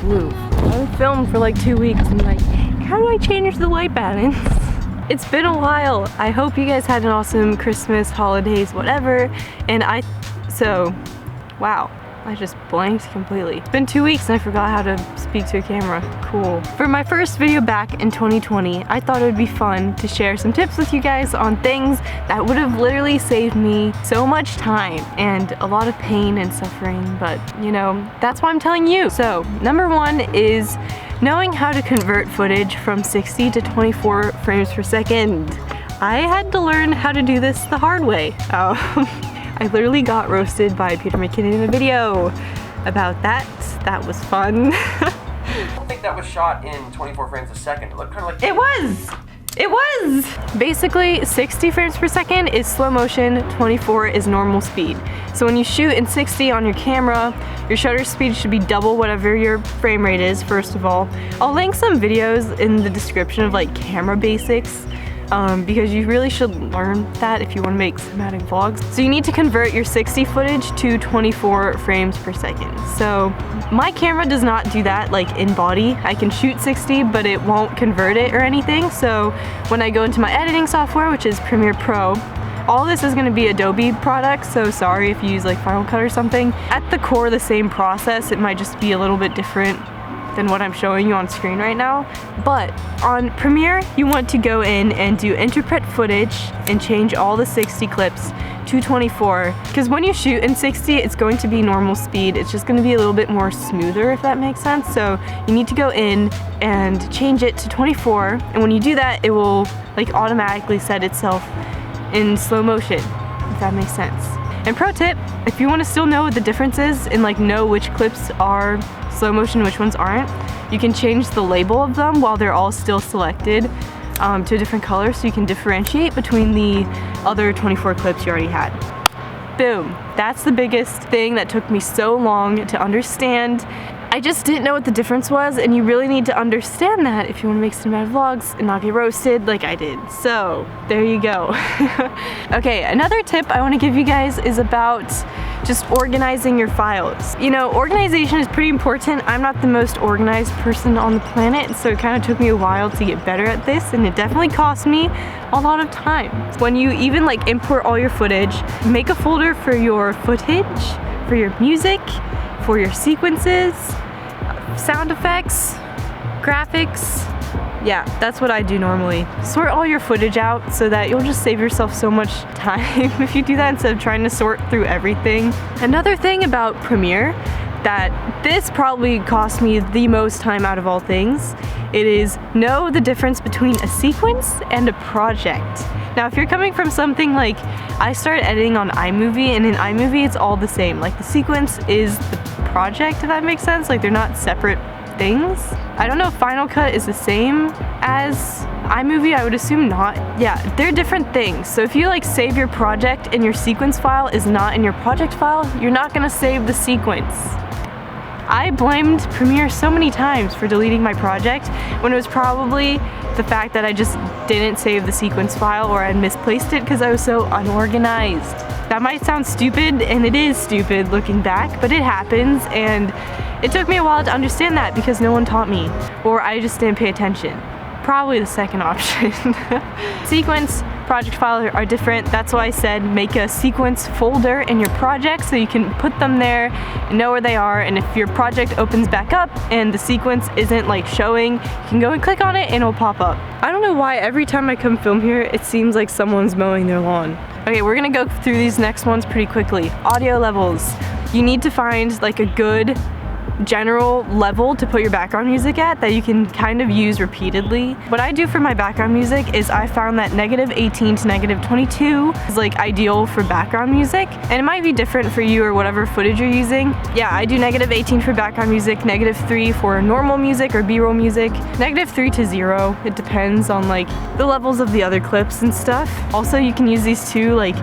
move. I filmed for like 2 weeks and like, how do I change the white balance? It's been a while. I hope you guys had an awesome Christmas, holidays, whatever. And wow. I just blanked completely. It's been 2 weeks and I forgot how to speak to a camera. Cool. For my first video back in 2020, I thought it would be fun to share some tips with you guys on things that would have literally saved me so much time and a lot of pain and suffering, but you know, that's why I'm telling you. So, number one is knowing how to convert footage from 60 to 24 frames per second. I had to learn how to do this the hard way. I literally got roasted by Peter McKinnon in a video about that. That was fun. I don't think that was shot in 24 frames a second. It looked kind of like... It was! It was! Basically, 60 frames per second is slow motion, 24 is normal speed. So when you shoot in 60 on your camera, your shutter speed should be double whatever your frame rate is, first of all. I'll link some videos in the description of like camera basics. Because you really should learn that if you want to make cinematic vlogs. So you need to convert your 60 footage to 24 frames per second. So my camera does not do that like in body. I can shoot 60, but it won't convert it or anything. So when I go into my editing software, which is Premiere Pro, all this is going to be Adobe products, so sorry if you use like Final Cut or something. At the core, the same process. It might just be a little bit different than what I'm showing you on screen right now. But on Premiere, you want to go in and do interpret footage and change all the 60 clips to 24. Because when you shoot in 60, it's going to be normal speed. It's just going to be a little bit more smoother, if that makes sense. So you need to go in and change it to 24. And when you do that, it will like automatically set itself in slow motion, if that makes sense. And pro tip, if you want to still know what the difference is and like know which clips are slow motion, which ones aren't, you can change the label of them while they're all still selected to a different color, so you can differentiate between the other 24 clips you already had. Boom. That's the biggest thing that took me so long to understand. I just didn't know what the difference was, and you really need to understand that if you want to make cinematic vlogs and not get roasted like I did. So, there you go. Okay, another tip I want to give you guys is about just organizing your files. You know, organization is pretty important. I'm not the most organized person on the planet, so it kind of took me a while to get better at this, and it definitely cost me a lot of time. When you even like import all your footage, make a folder for your footage, for your music, for your sequences, sound effects, graphics. Yeah, that's what I do normally. Sort all your footage out so that you'll just save yourself so much time if you do that instead of trying to sort through everything. Another thing about Premiere that this probably cost me the most time out of all things, it is know the difference between a sequence and a project. Now, if you're coming from something like, I started editing on iMovie, and in iMovie it's all the same. Like the sequence is the project, if that makes sense. Like they're not separate things. I don't know if Final Cut is the same as iMovie, I would assume not. Yeah, they're different things. So if you like save your project and your sequence file is not in your project file, you're not gonna save the sequence. I blamed Premiere so many times for deleting my project when it was probably the fact that I just didn't save the sequence file or I misplaced it because I was so unorganized. That might sound stupid, and it is stupid looking back, but it happens, and it took me a while to understand that because no one taught me, or I just didn't pay attention. Probably the second option. Sequence, project file are different. That's why I said make a sequence folder in your project so you can put them there and know where they are, and if your project opens back up and the sequence isn't like showing, you can go and click on it and it'll pop up. I don't know why every time I come film here it seems like someone's mowing their lawn. Okay, we're gonna go through these next ones pretty quickly. Audio levels. You need to find like a good general level to put your background music at that you can kind of use repeatedly. What I do for my background music is I found that -18 to -22 is like ideal for background music, and it might be different for you or whatever footage you're using. Yeah, I do -18 for background music, -3 for normal music or B-roll music, -3 to 0. It depends on like the levels of the other clips and stuff. Also, you can use these two like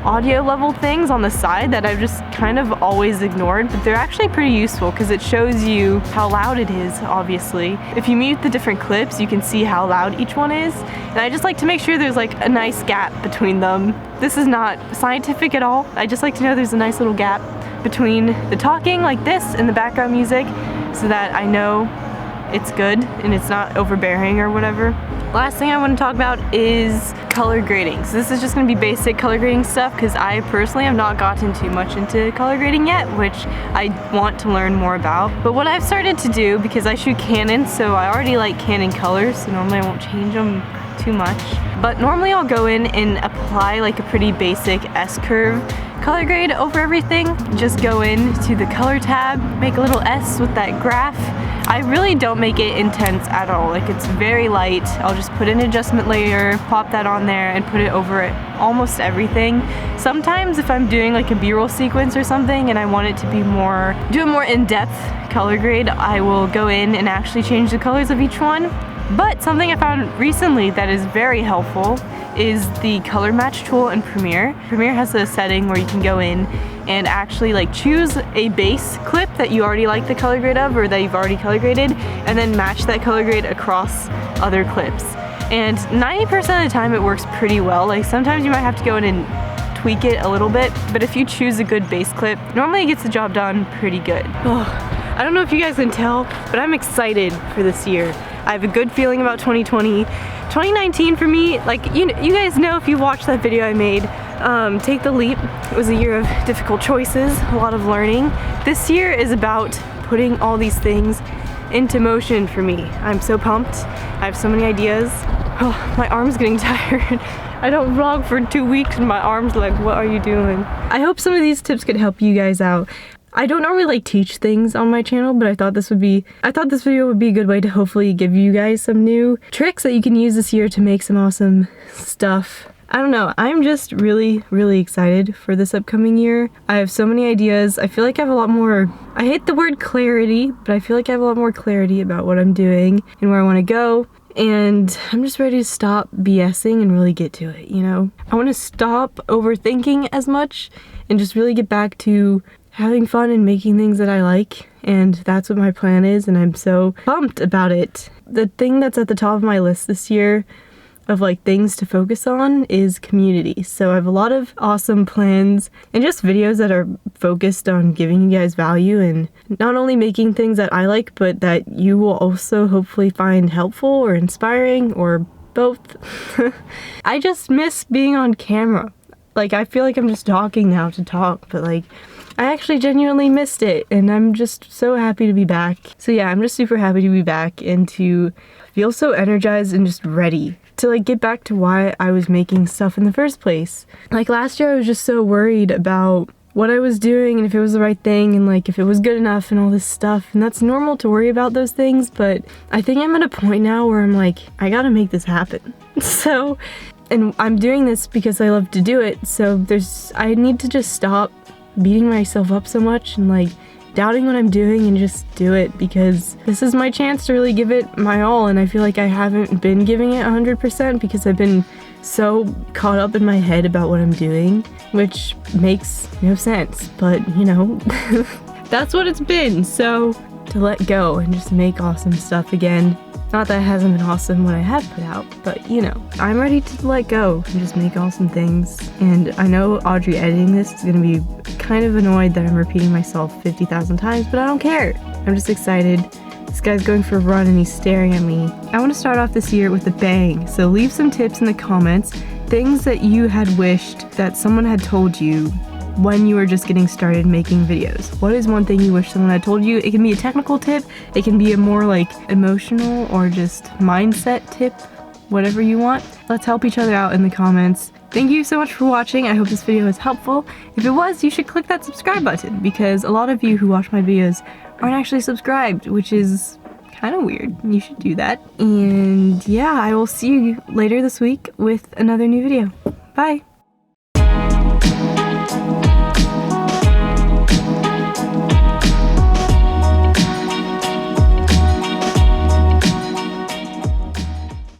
audio level things on the side that I've just kind of always ignored, but they're actually pretty useful because it shows you how loud it is, obviously. If you mute the different clips, you can see how loud each one is, and I just like to make sure there's like a nice gap between them. This is not scientific at all. I just like to know there's a nice little gap between the talking like this and the background music so that I know it's good and it's not overbearing or whatever. Last thing I want to talk about is color grading. So this is just going to be basic color grading stuff because I personally have not gotten too much into color grading yet, which I want to learn more about. But what I've started to do, because I shoot Canon, so I already like Canon colors, so normally I won't change them too much. But normally I'll go in and apply like a pretty basic S-curve color grade over everything. Just go into the color tab, make a little S with that graph. I really don't make it intense at all. Like, it's very light. I'll just put an adjustment layer, pop that on there, and put it over almost everything. Sometimes if I'm doing like a B-roll sequence or something and I want it to be do a more in-depth color grade, I will go in and actually change the colors of each one. But something I found recently that is very helpful is the color match tool in Premiere. Premiere has a setting where you can go in and actually like choose a base clip that you already like the color grade of or that you've already color graded, and then match that color grade across other clips. And 90% of the time it works pretty well. Like, sometimes you might have to go in and tweak it a little bit, but if you choose a good base clip, normally it gets the job done pretty good. I don't know if you guys can tell, but I'm excited for this year. I have a good feeling about 2020. 2019 for me, like, you guys know if you watched that video I made, Take the Leap. It was a year of difficult choices, a lot of learning. This year is about putting all these things into motion for me. I'm so pumped. I have so many ideas. Oh, my arm's getting tired. I don't vlog for 2 weeks and my arm's like, what are you doing? I hope some of these tips could help you guys out. I don't normally like teach things on my channel, but I thought this video would be a good way to hopefully give you guys some new tricks that you can use this year to make some awesome stuff. I don't know, I'm just really, really excited for this upcoming year. I have so many ideas. I feel like I have a lot more, I hate the word clarity, but I feel like I have a lot more clarity about what I'm doing and where I want to go. And I'm just ready to stop BSing and really get to it, you know? I want to stop overthinking as much and just really get back to having fun and making things that I like, and that's what my plan is, and I'm so pumped about it. The thing that's at the top of my list this year of like things to focus on is community. So I have a lot of awesome plans and just videos that are focused on giving you guys value and not only making things that I like, but that you will also hopefully find helpful or inspiring or both. I just miss being on camera. Like, I feel like I'm just talking now to talk, but like, I actually genuinely missed it, and I'm just so happy to be back. So yeah, I'm just super happy to be back and to feel so energized and just ready to like get back to why I was making stuff in the first place. Like, last year I was just so worried about what I was doing and if it was the right thing and like if it was good enough and all this stuff, and that's normal to worry about those things, but I think I'm at a point now where I'm like, I gotta make this happen. So, and I'm doing this because I love to do it, so I need to just stop beating myself up so much and like doubting what I'm doing and just do it, because this is my chance to really give it my all, and I feel like I haven't been giving it 100% because I've been so caught up in my head about what I'm doing, which makes no sense, but you know, that's what it's been. So to let go and just make awesome stuff again. Not that it hasn't been awesome what I have put out, but you know, I'm ready to let go and just make awesome things. And I know Audrey editing this is gonna be kind of annoyed that I'm repeating myself 50,000 times, but I don't care. I'm just excited. This guy's going for a run and he's staring at me. I want to start off this year with a bang, so leave some tips in the comments, things that you had wished that someone had told you when you were just getting started making videos. What is one thing you wish someone had told you? It can be a technical tip, it can be a more like emotional or just mindset tip, whatever you want. Let's help each other out in the comments. Thank you so much for watching. I hope this video was helpful. If it was, you should click that subscribe button, because a lot of you who watch my videos aren't actually subscribed, which is kind of weird. You should do that. And yeah, I will see you later this week with another new video. Bye!